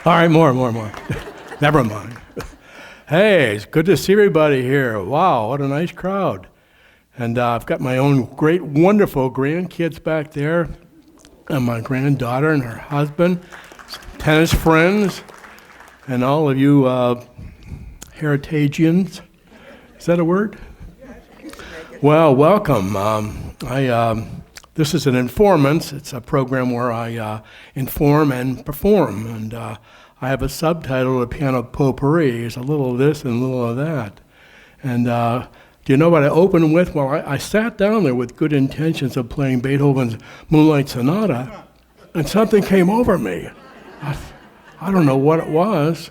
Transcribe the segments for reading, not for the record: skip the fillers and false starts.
All right, more. Never mind. Hey, it's good to see everybody here. Wow, what a nice crowd. And I've got my own great, wonderful grandkids back there, and my granddaughter and her husband, tennis friends, and all of you Heritagians. Is that a word? Well, welcome. This is an Informance. It's a program where I inform and perform, and I have a subtitle, A Piano Potpourri. It's a little of this and a little of that. And do you know what I opened with? Well, I sat down there with good intentions of playing Beethoven's Moonlight Sonata, and something came over me. I don't know what it was.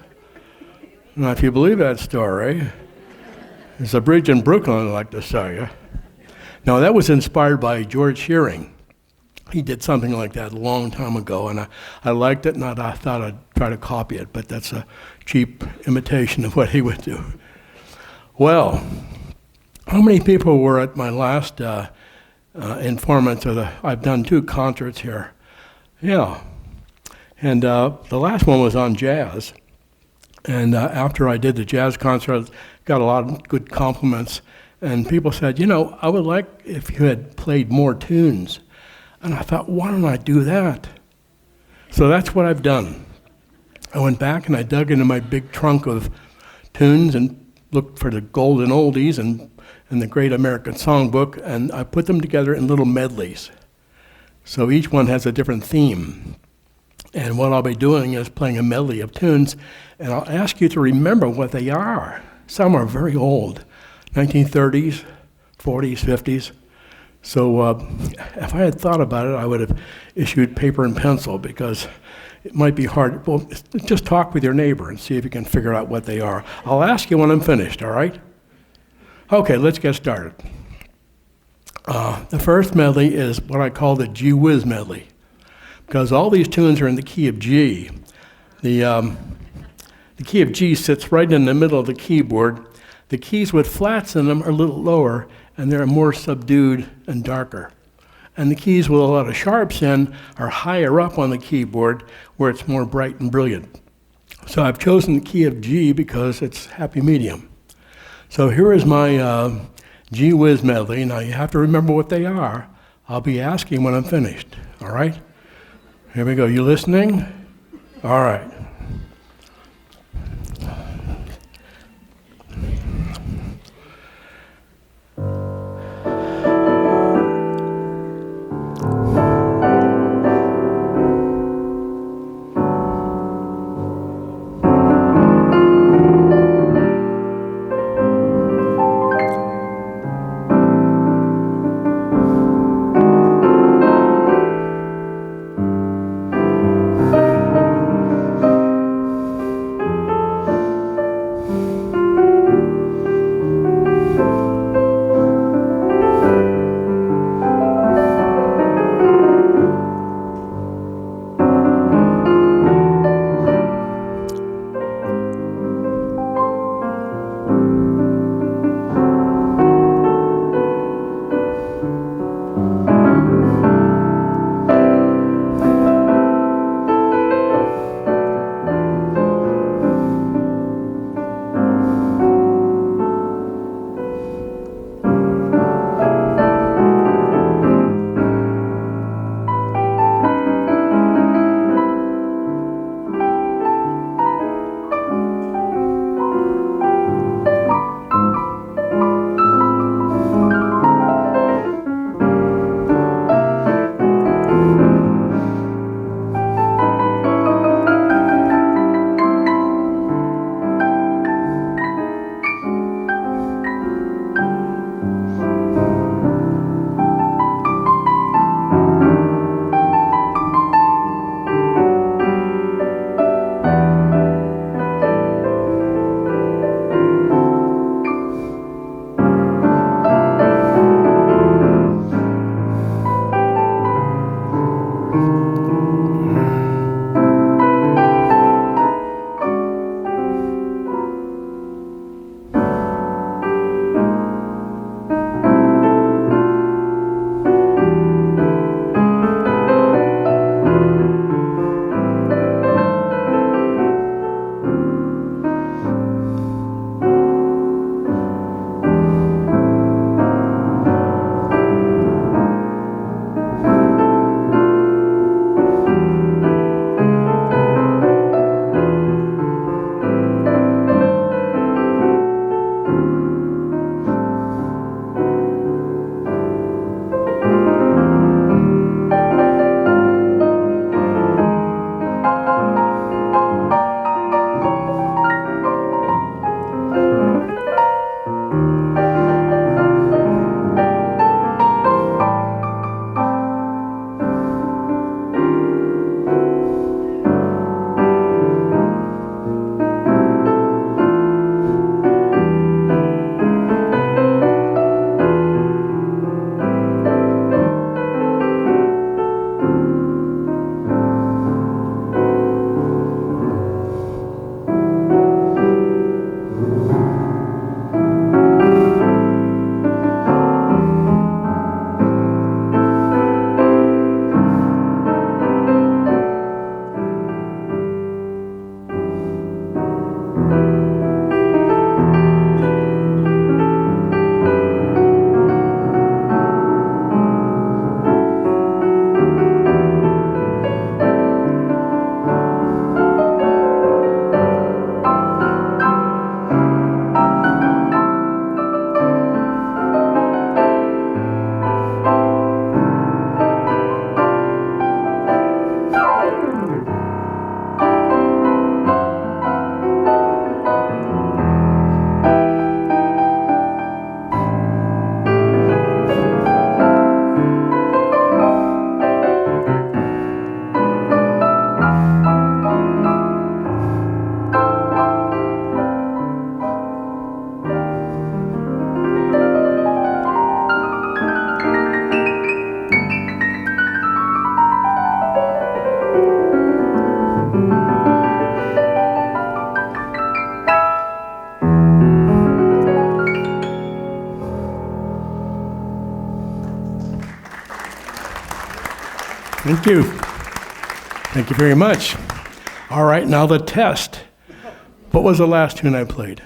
Now, if you believe that story, there's a bridge in Brooklyn, I'd like to tell you. Now, that was inspired by George Shearing. He did something like that a long time ago, and I liked it, and I thought I'd try to copy it, but that's a cheap imitation of what he would do. Well, how many people were at my last Informance? I've done 2 concerts here. Yeah. And the last one was on jazz. And after I did the jazz concert, I got a lot of good compliments. And people said, I would like if you had played more tunes. And I thought, why don't I do that? So that's what I've done. I went back and I dug into my big trunk of tunes and looked for the golden oldies and the Great American Songbook, and I put them together in little medleys. So each one has a different theme. And what I'll be doing is playing a medley of tunes, and I'll ask you to remember what they are. Some are very old, 1930s, 40s, 50s. So if I had thought about it, I would have issued paper and pencil, because it might be hard. Well, just talk with your neighbor and see if you can figure out what they are. I'll ask you when I'm finished, all right? Okay, let's get started. The first medley is what I call the Gee Whiz medley, because all these tunes are in the key of G. The key of G sits right in the middle of the keyboard. The keys with flats in them are a little lower, and they're more subdued and darker. And the keys with a lot of sharps in are higher up on the keyboard, where it's more bright and brilliant. So I've chosen the key of G because it's happy medium. So here is my Gee Whiz medley. Now you have to remember what they are. I'll be asking when I'm finished, all right? Here we go. You listening? All right. Thank you. Thank you very much. All right, now the test. What was the last tune I played?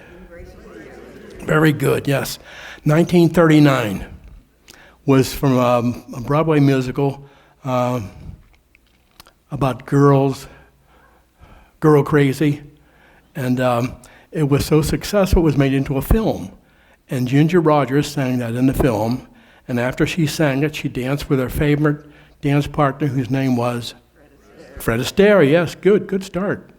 Very good, yes. 1939 was from a Broadway musical about girls, Girl Crazy, and it was so successful it was made into a film. And Ginger Rogers sang that in the film, and after she sang it, she danced with her favorite dance partner, whose name was Fred Astaire. Yes, good start.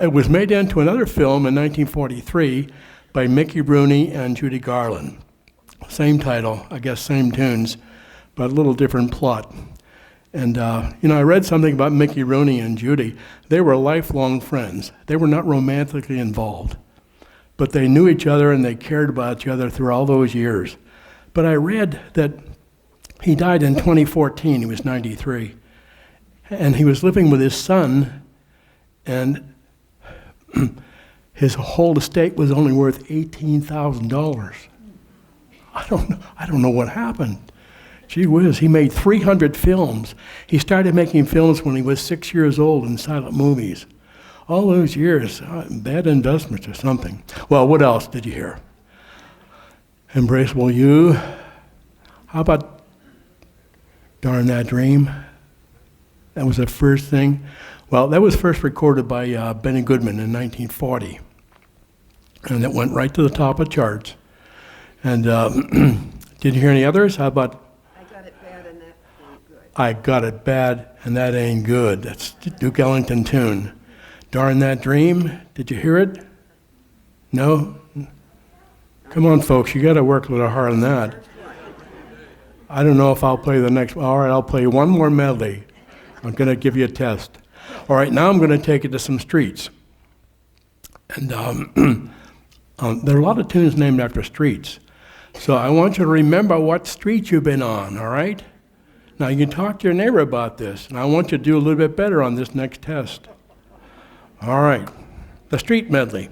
It was made into another film in 1943 by Mickey Rooney and Judy Garland. Same title, I guess same tunes, but a little different plot. And, I read something about Mickey Rooney and Judy. They were lifelong friends. They were not romantically involved, but they knew each other and they cared about each other through all those years. But I read that he died in 2014, he was 93, and he was living with his son, and his whole estate was only worth $18,000. I don't know what happened. Gee whiz, he made 300 films. He started making films when he was 6 years old in silent movies. All those years, bad investments or something. Well, what else did you hear? Embraceable You. How about Darn That Dream? That was the first thing. Well, that was first recorded by Benny Goodman in 1940. And it went right to the top of charts. And did you hear any others? How about I Got It Bad and That Ain't Good? I Got It Bad and That Ain't Good. That's Duke Ellington tune. Darn That Dream. Did you hear it? No? Come on, folks. You got to work a little harder than that. I don't know if I'll play the next one. All right, I'll play one more medley. I'm going to give you a test. All right, now I'm going to take it to some streets. And there are a lot of tunes named after streets. So I want you to remember what street you've been on, all right? Now you can talk to your neighbor about this, and I want you to do a little bit better on this next test. All right, the street medley.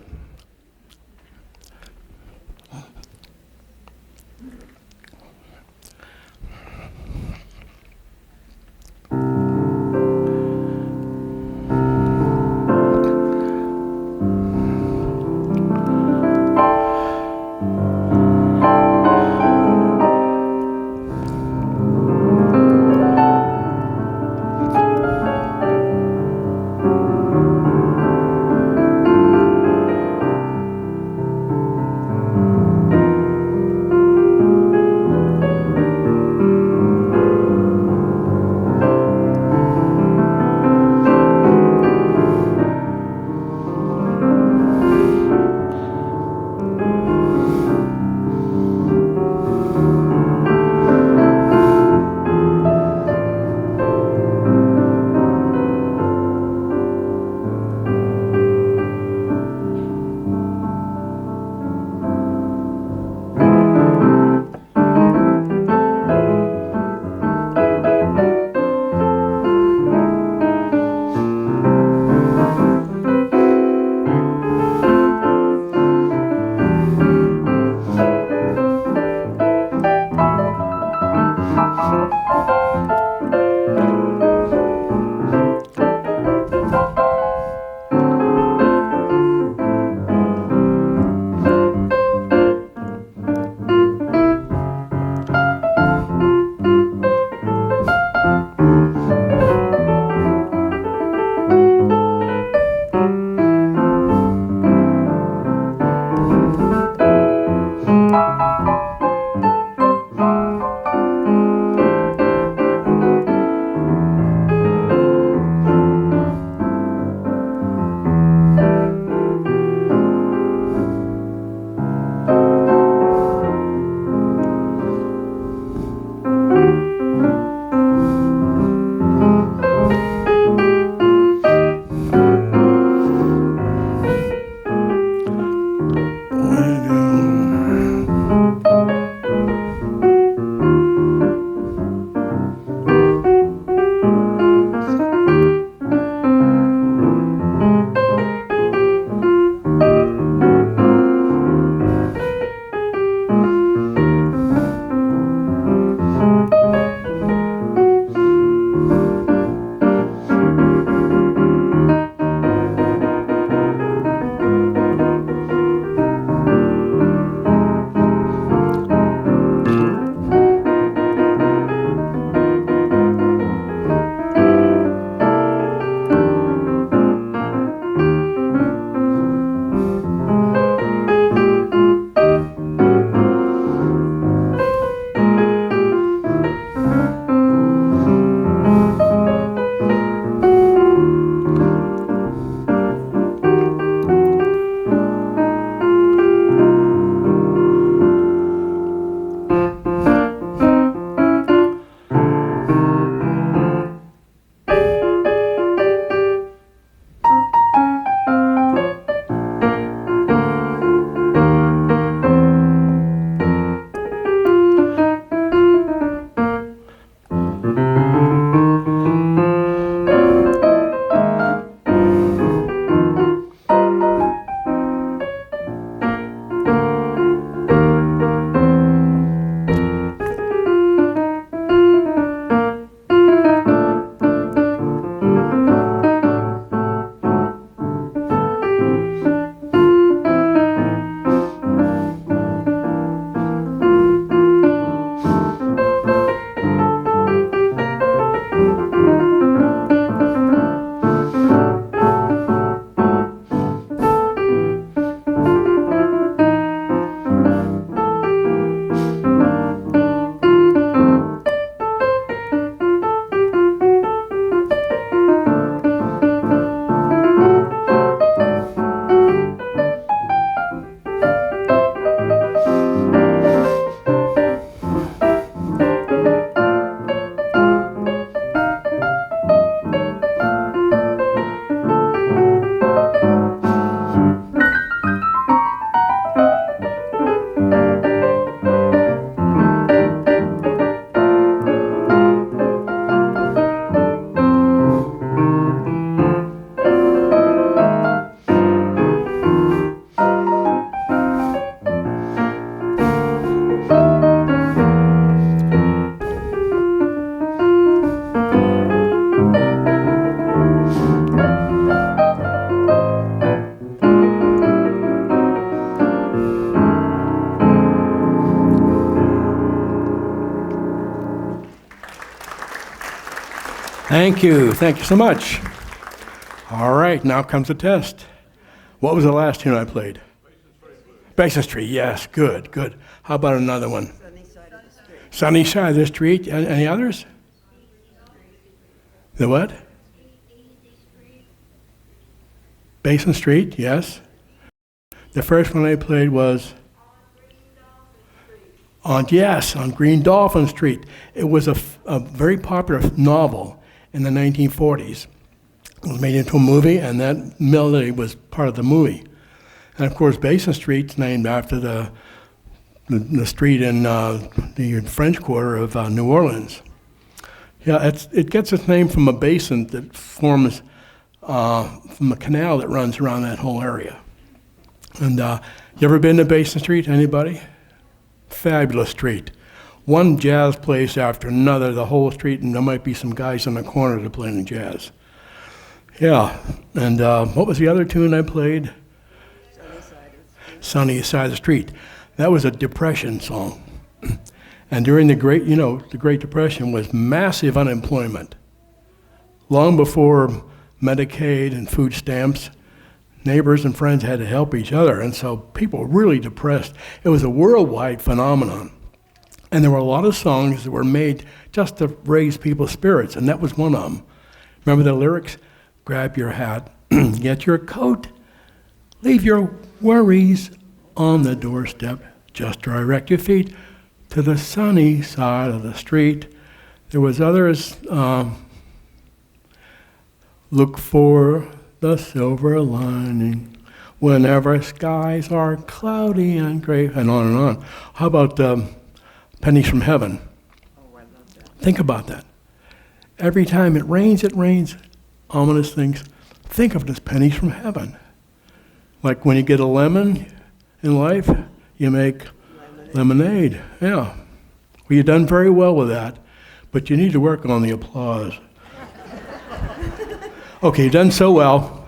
Thank you. Thank you so much. All right, now comes the test. What was the last tune I played? Basin Street. Yes, good, good. How about another one? Sunny side of the street. Sunny Side of the Street. Any others? The what? Basin Street, yes. The first one I played was on Green Dolphin Street. It was a very popular novel in the 1940s. It was made into a movie, and that melody was part of the movie. And of course, Basin Street's named after the street in the French Quarter of New Orleans. Yeah, it gets its name from a basin that forms from a canal that runs around that whole area. And you ever been to Basin Street? Anybody? Fabulous street. One jazz place after another, the whole street, and there might be some guys in the corner that are playing jazz. Yeah, and what was the other tune I played? Sunny side of the street. Sunny Side of the Street. That was a Depression song. And during the Great Depression was massive unemployment. Long before Medicaid and food stamps, neighbors and friends had to help each other, and so people were really depressed. It was a worldwide phenomenon. And there were a lot of songs that were made just to raise people's spirits, and that was one of them. Remember the lyrics? Grab your hat, get your coat, leave your worries on the doorstep, just direct your feet to the sunny side of the street. There was others, look for the silver lining whenever skies are cloudy and gray, and on and on. How about Pennies from Heaven? Oh, I love that. Think about that. Every time it rains, ominous things. Think of it as pennies from heaven. Like when you get a lemon in life, you make lemonade. Yeah. Well, you've done very well with that, but you need to work on the applause. Okay, you've done so well.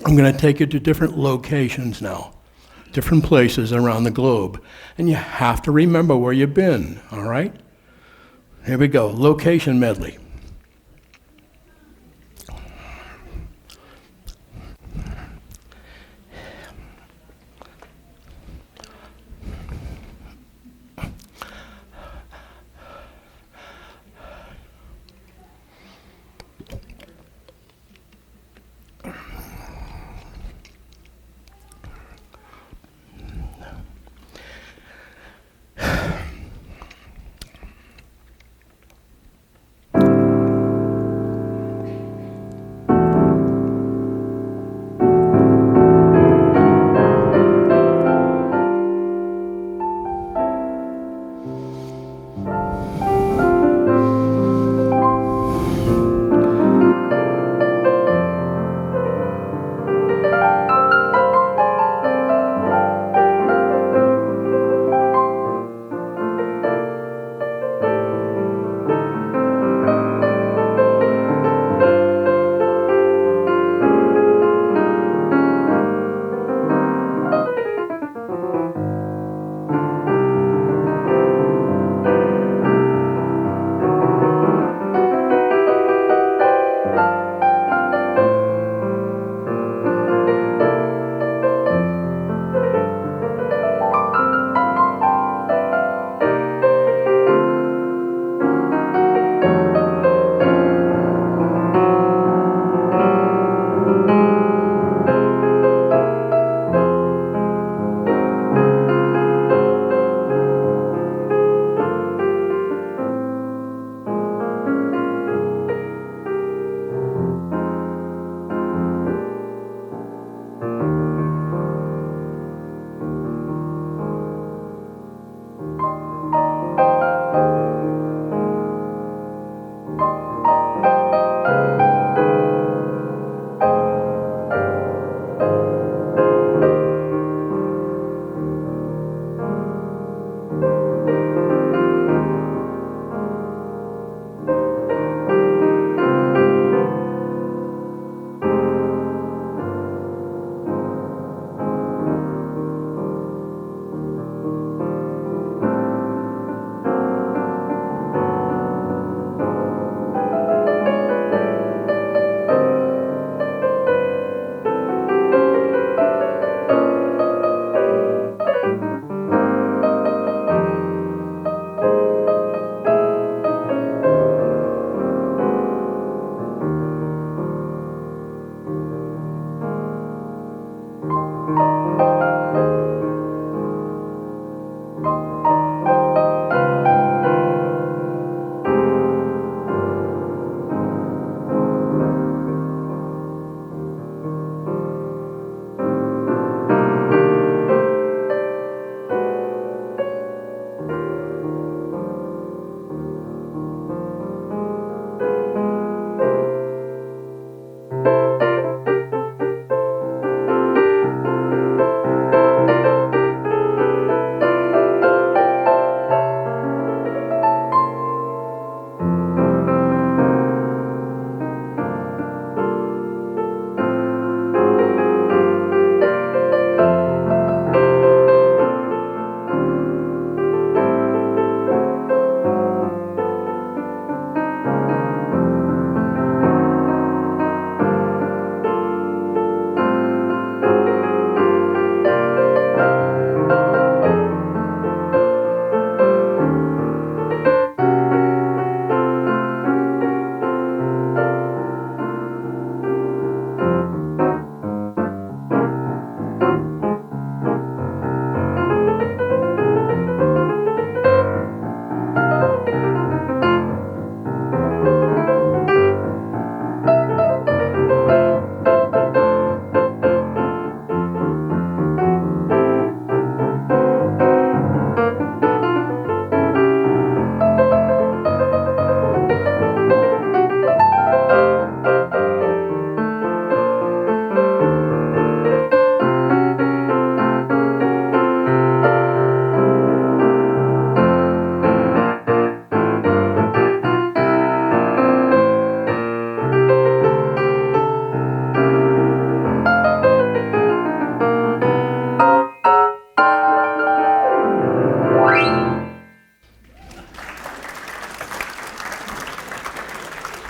I'm going to take you to different locations now, different places around the globe, and you have to remember where you've been, all right? Here we go, location medley.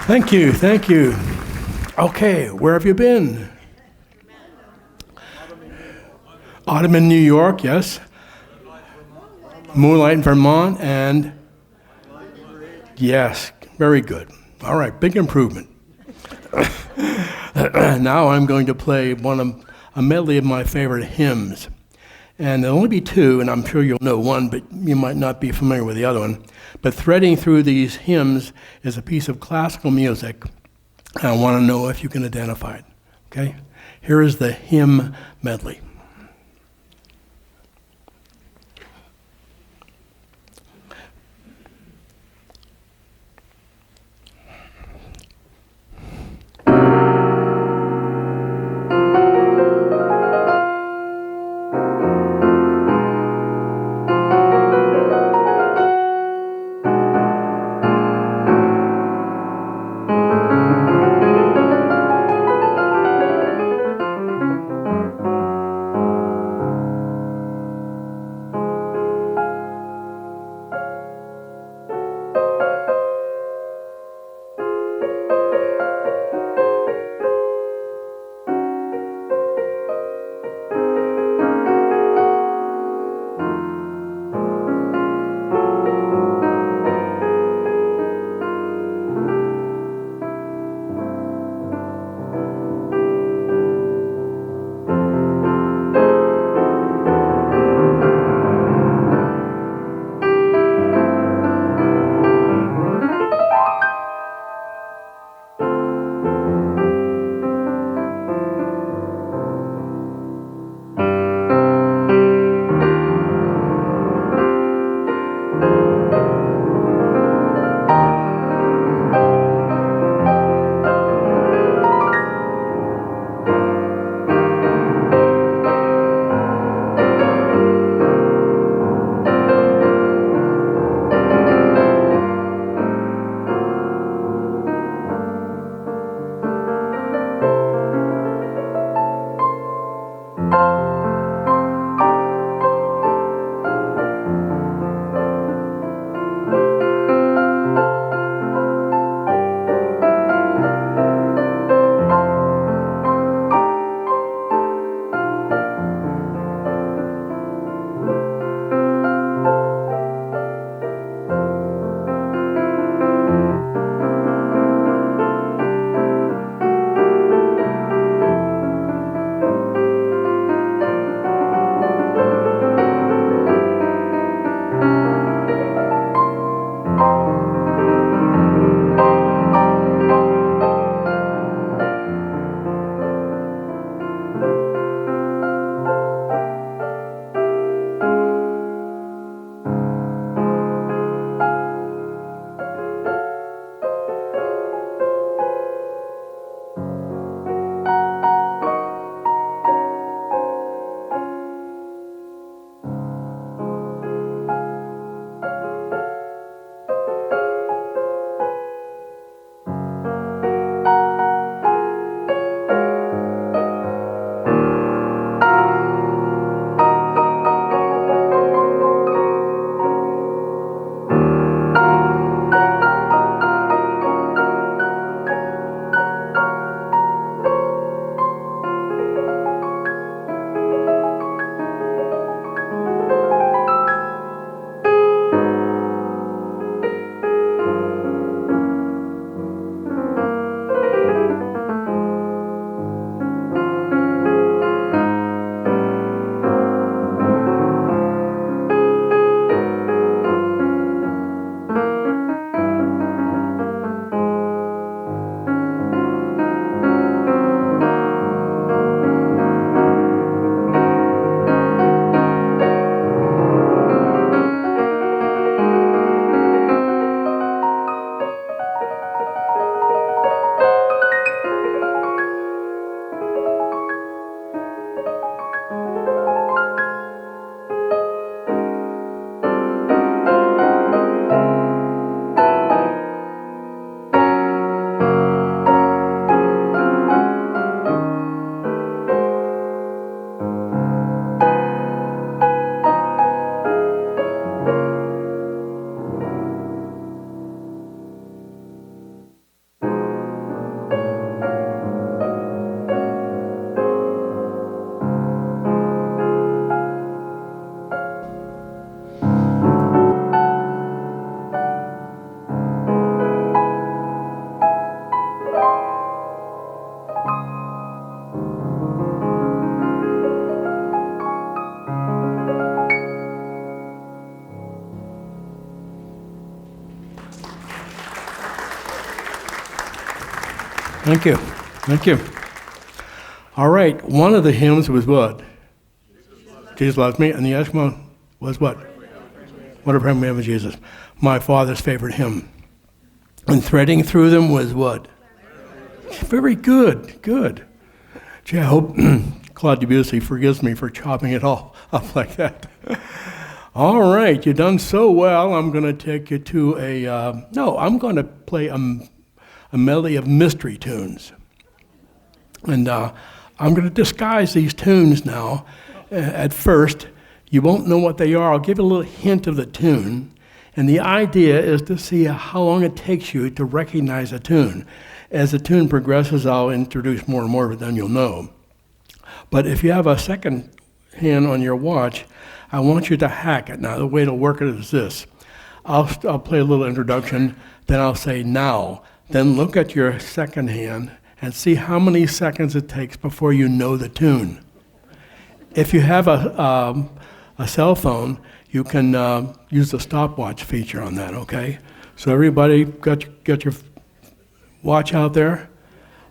Thank you, thank you. Okay, where have you been? Autumn in New York, yes. Moonlight in Vermont, and yes, very good. All right, big improvement. Now I'm going to play a medley of my favorite hymns. And there'll only be two, and I'm sure you'll know one, but you might not be familiar with the other one. But threading through these hymns is a piece of classical music, and I want to know if you can identify it. Okay? Here is the hymn medley. Thank you. Thank you. All right. One of the hymns was what? Jesus loves me. And the other one was what? What a friend we have in Jesus. My father's favorite hymn. And threading through them was what? Very good. Good. Gee, I hope Claude Debussy forgives me for chopping it all up like that. All right. You've done so well. I'm going to take you to I'm going to play a medley of mystery tunes. And I'm going to disguise these tunes now. At first, you won't know what they are. I'll give you a little hint of the tune. And the idea is to see how long it takes you to recognize a tune. As the tune progresses, I'll introduce more and more, but then you'll know. But if you have a second hand on your watch, I want you to hack it. Now, the way to work it is this. I'll play a little introduction, then I'll say now. Then look at your second hand and see how many seconds it takes before you know the tune. If you have a cell phone, you can use the stopwatch feature on that, okay? So everybody got your watch out there?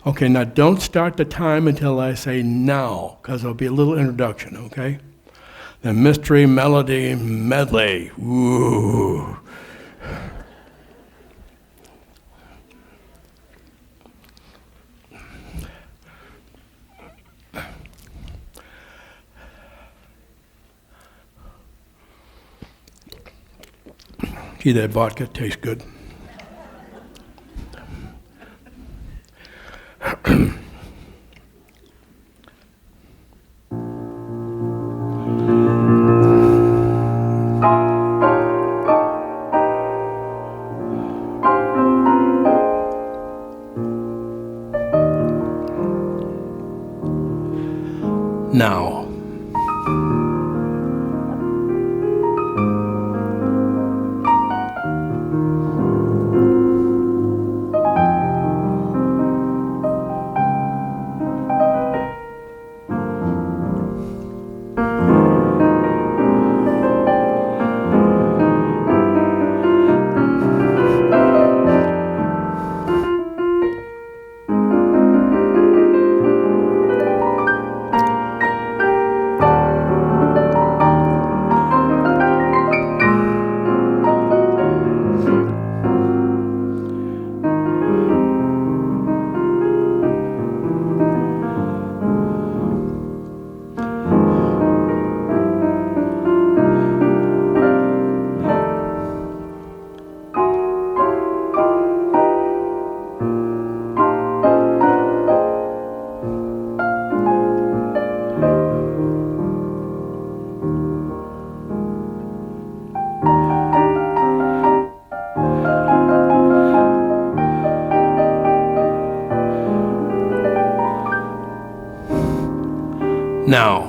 Okay, now don't start the time until I say now, because there'll be a little introduction, okay? The mystery melody medley. Ooh. Gee, that vodka tastes good. Now. Now.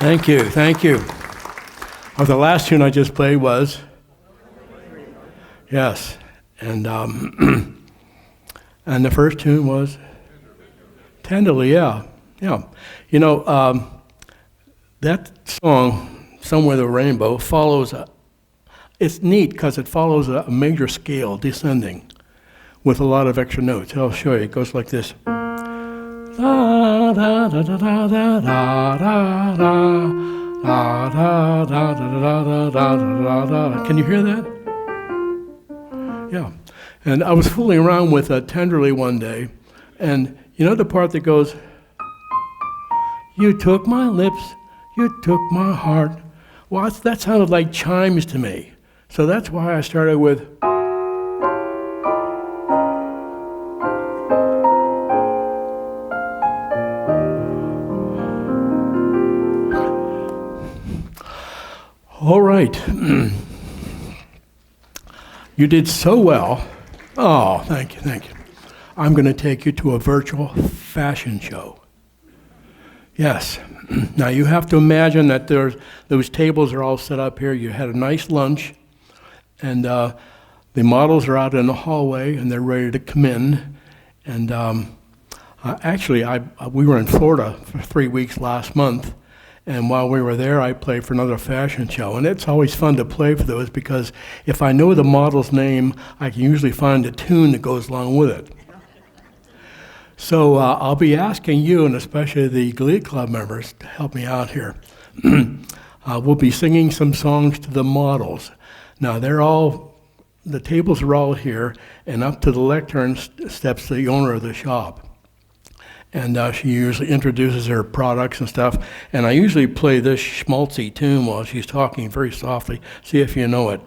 Thank you, thank you. Oh, the last tune I just played was, yes, and and the first tune was Tenderly, yeah. You know, that song, Somewhere the Rainbow, follows, it's neat because it follows a major scale, descending, with a lot of extra notes. I'll show you. It goes like this. Da, da, da, da, da, da, da, da, da, da, da, da, da, da, da, da. Can you hear that? Yeah. And I was fooling around with Tenderly one day, and you know the part that goes, you took my lips, you took my heart. Well, that sounded like chimes to me. So that's why I started with, all right. You did so well. Oh, thank you, thank you. I'm going to take you to a virtual fashion show. Yes. Now you have to imagine that those tables are all set up here. You had a nice lunch, and the models are out in the hallway, and they're ready to come in. And actually, we were in Florida for 3 weeks last month, and while we were there, I played for another fashion show. And it's always fun to play for those because if I know the model's name, I can usually find a tune that goes along with it. So I'll be asking you, and especially the Glee Club members, to help me out here. We'll be singing some songs to the models. Now, the tables are all here, and up to the lectern steps the owner of the shop. And she usually introduces her products and stuff, and I usually play this schmaltzy tune while she's talking very softly. See if you know it.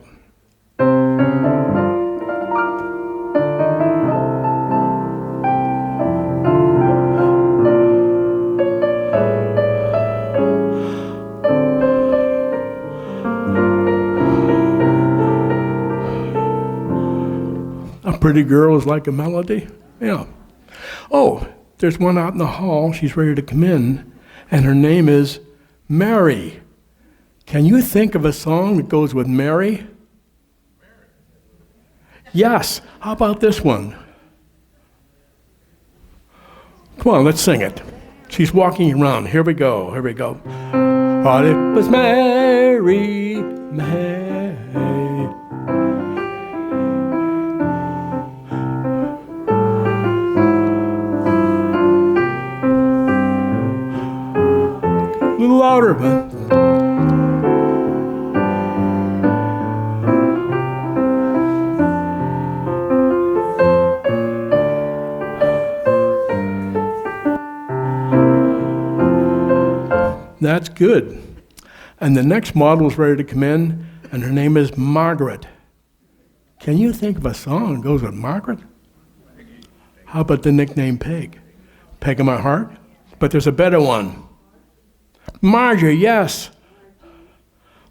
A pretty girl is like a melody. Yeah. Oh, there's one out in the hall. She's ready to come in, and her name is Mary. Can you think of a song that goes with Mary? Yes. How about this one? Come on, let's sing it. She's walking around. Here we go. Here we go. Oh, it was Mary, Mary. A little louder, man. That's good. And the next model is ready to come in, and her name is Margaret. Can you think of a song that goes with Margaret? How about the nickname Peg? Peg in my heart? But there's a better one. Margie, yes.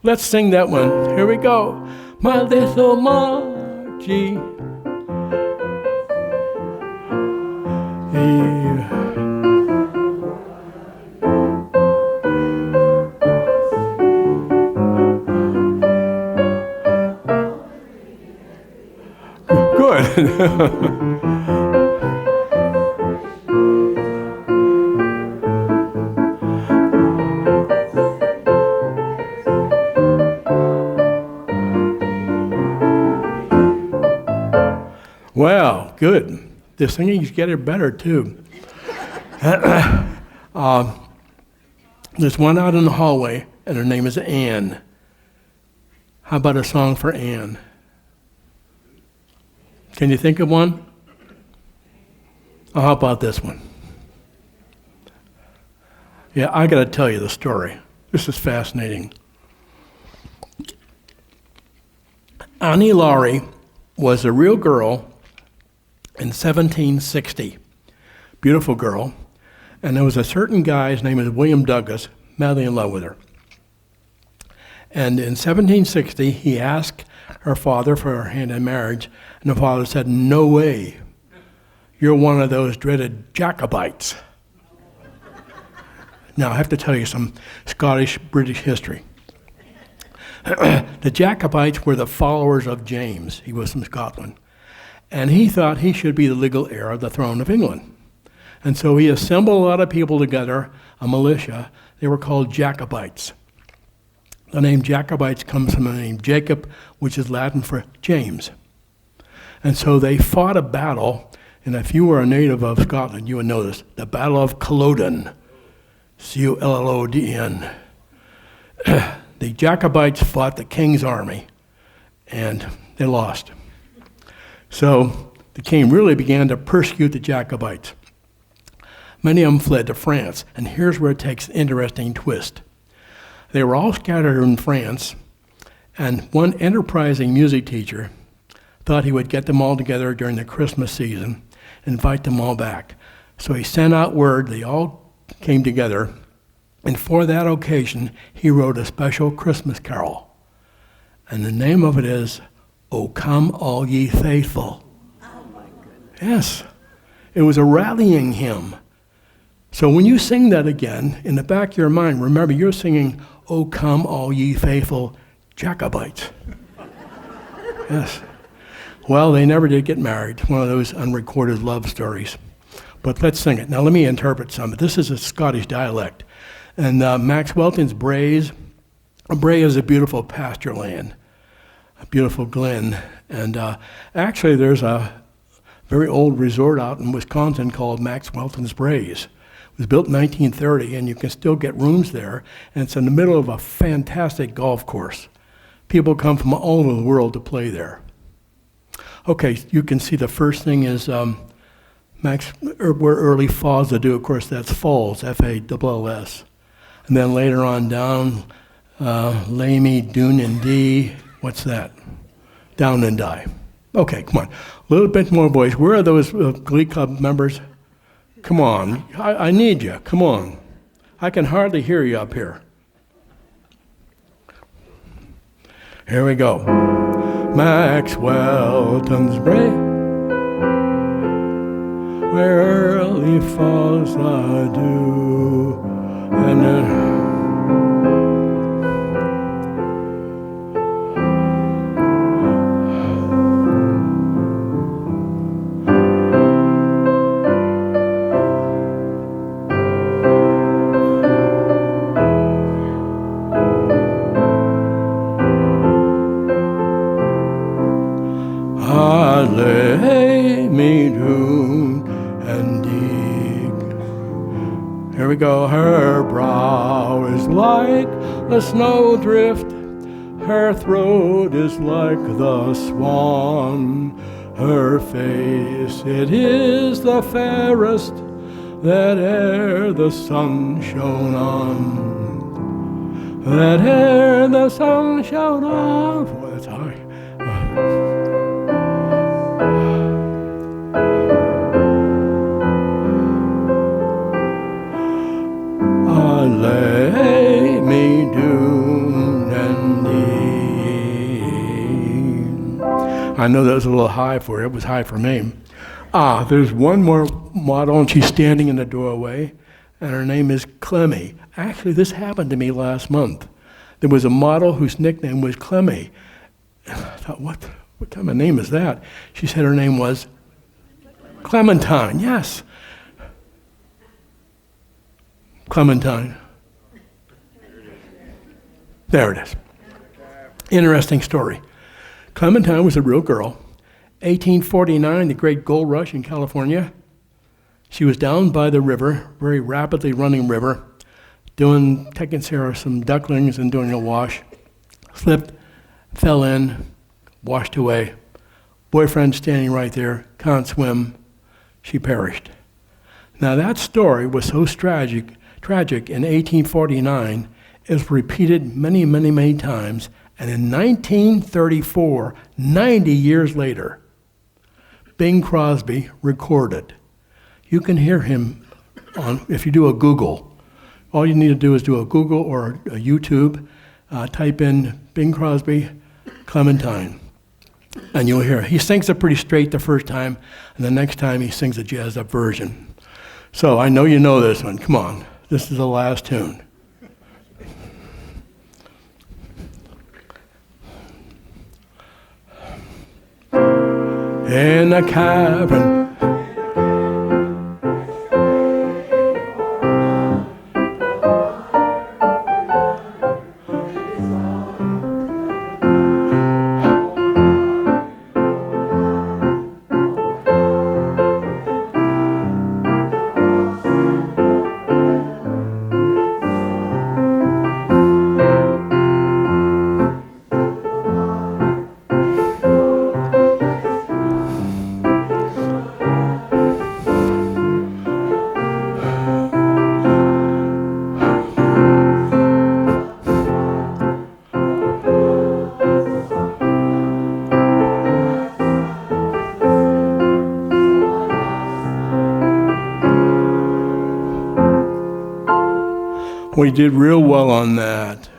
Let's sing that one. Here we go. My little Margie. Yeah. Good. Wow, good. The singing's getting better, too. There's one out in the hallway, and her name is Anne. How about a song for Anne? Can you think of one? Oh, how about this one? Yeah, I got to tell you the story. This is fascinating. Annie Laurie was a real girl in 1760. Beautiful girl. And there was a certain guy, his name is William Douglas, madly in love with her. And in 1760, he asked her father for her hand in marriage, and the father said, "No way. You're one of those dreaded Jacobites." Now, I have to tell you some Scottish-British history. The Jacobites were the followers of James. He was from Scotland. And he thought he should be the legal heir of the throne of England. And so he assembled a lot of people together, a militia. They were called Jacobites. The name Jacobites comes from the name Jacob, which is Latin for James. And so they fought a battle, and if you were a native of Scotland, you would know this, the Battle of Culloden, Cullodn. The Jacobites fought the king's army, and they lost. So the king really began to persecute the Jacobites. Many of them fled to France, and here's where it takes an interesting twist. They were all scattered in France, and one enterprising music teacher thought he would get them all together during the Christmas season, invite them all back. So he sent out word, they all came together, and for that occasion, he wrote a special Christmas carol. And the name of it is, O Come All Ye Faithful. Oh, my goodness. Yes, it was a rallying hymn. So when you sing that again, in the back of your mind, remember you're singing, O come all ye faithful Jacobites. Yes. Well, they never did get married. One of those unrecorded love stories. But let's sing it. Now let me interpret some. This is a Scottish dialect. And Max Welton's Braes. A brae is a beautiful pasture land, a beautiful glen. And actually there's a very old resort out in Wisconsin called Max Welton's Braes. It was built in 1930, and you can still get rooms there, and it's in the middle of a fantastic golf course. People come from all over the world to play there. Okay, you can see the first thing is where early falls to do, of course, that's falls, F-A-L-L-S. And then later on down, lay me, dune and dee, what's that? Down and die. Okay, come on. A little bit more voice. Where are those Glee Club members? Come on, I need you, come on. I can hardly hear you up here. Here we go. Max Welton's Brae, where early falls the dew, and lay me down and dig. Here we go. Her brow is like a snowdrift, her throat is like the swan, her face it is the fairest that e'er the sun shone on, that e'er the sun shone on. Boy, that's high. Lay me down and eat. I know that was a little high for you. It was high for me. There's one more model, and she's standing in the doorway, and her name is Clemmy. Actually, this happened to me last month. There was a model whose nickname was Clemmy. I thought, what kind of name is that? She said her name was Clementine. Yes. Clementine. There it is. Interesting story. Clementine was a real girl. 1849, the great gold rush in California. She was down by the river, very rapidly running river, taking care of some ducklings and doing a wash. Slipped, fell in, washed away. Boyfriend standing right there, can't swim. She perished. Now that story was so tragic in 1849, it was repeated many, many, many times, and in 1934, 90 years later, Bing Crosby recorded. You can hear him if you do a Google. All you need to do is do a Google or a YouTube, type in Bing Crosby, Clementine, and you'll hear it. He sings it pretty straight the first time, and the next time he sings a jazzed up version. So I know you know this one. Come on. This is the last tune. In a cavern, we did real well on that.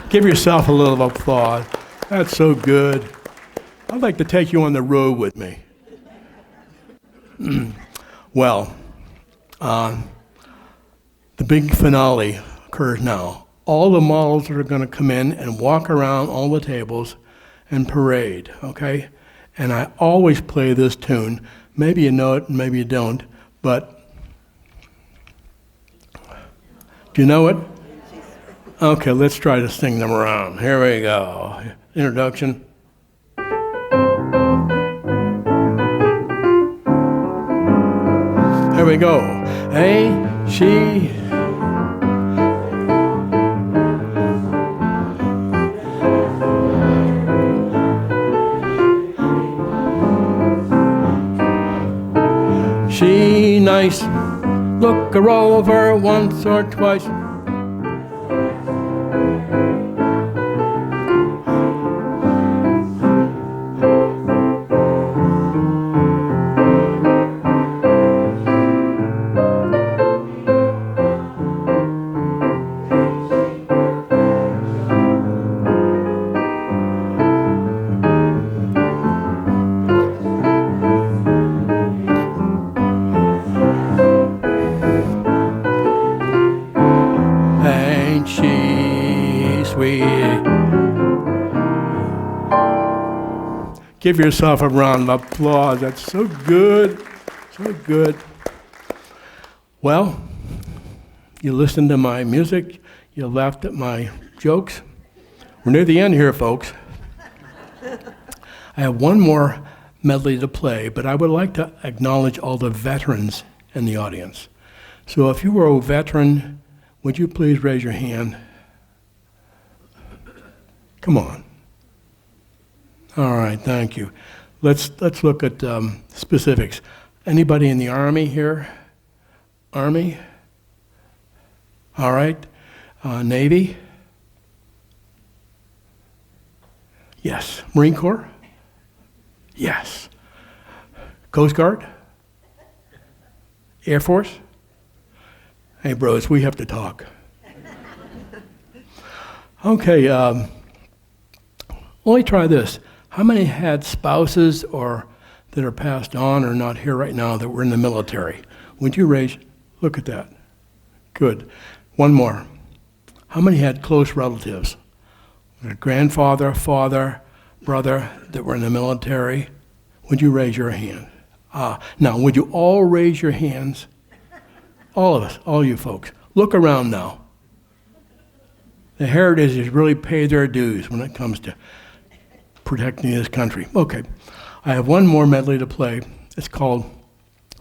Give yourself a little applause. That's so good. I'd like to take you on the road with me. Well, the big finale occurs now. All the models are going to come in and walk around all the tables and parade, okay? And I always play this tune. Maybe you know it, maybe you don't, but do you know it? Okay, let's try to sing them around. Here we go. Introduction. Here we go. Hey, she. She nice. Look her over once or twice. Ain't she sweet? Give yourself a round of applause. That's so good. So good. Well, you listened to my music. You laughed at my jokes. We're near the end here, folks. I have one more medley to play, but I would like to acknowledge all the veterans in the audience. So if you were a veteran, would you please raise your hand? Come on. All right, thank you. Let's look at specifics. Anybody in the Army here? Army? All right. Navy? Yes. Marine Corps? Yes. Coast Guard? Air Force? Hey, bros, we have to talk. Okay, let me try this. How many had spouses or that are passed on or not here right now that were in the military? Would you raise? Look at that. Good. One more. How many had close relatives? A grandfather, father, brother that were in the military? Would you raise your hand? Now, would you all raise your hands? All of us, all you folks. Look around now. The Heritage has really paid their dues when it comes to protecting this country. Okay, I have one more medley to play. It's called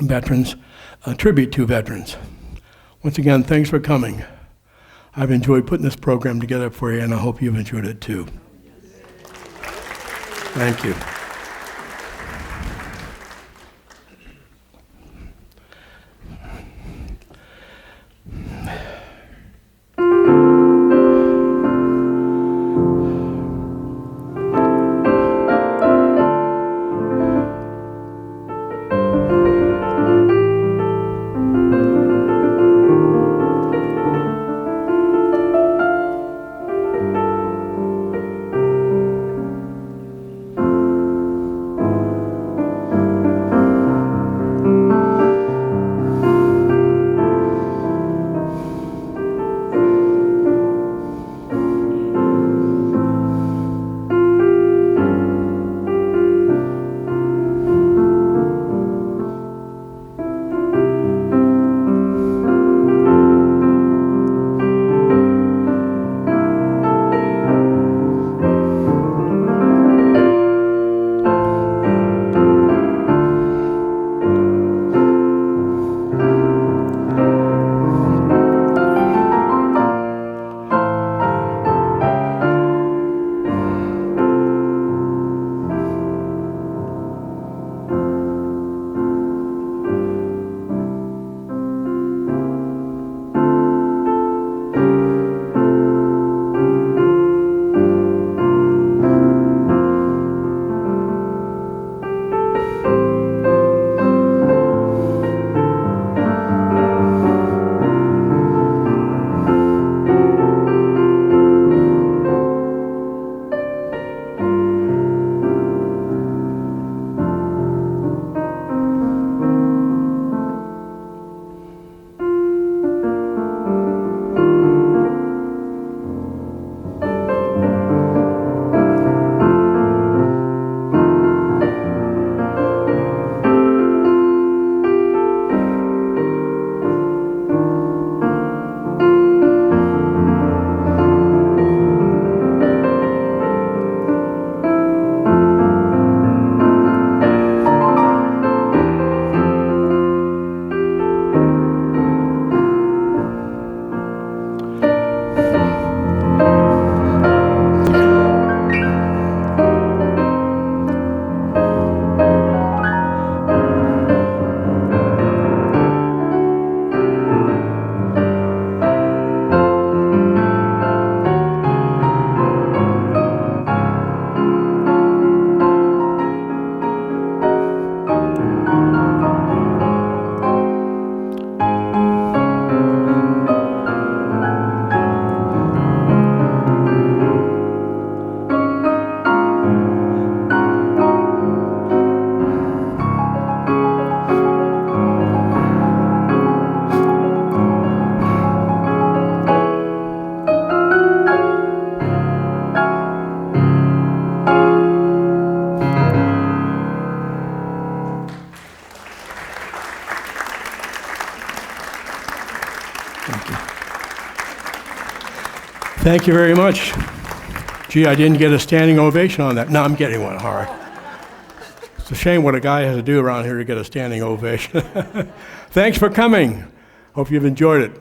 Veterans, a tribute to veterans. Once again, thanks for coming. I've enjoyed putting this program together for you, and I hope you've enjoyed it too. Thank you. Thank you very much. Gee, I didn't get a standing ovation on that. No, I'm getting one, all right. It's a shame what a guy has to do around here to get a standing ovation. Thanks for coming. Hope you've enjoyed it.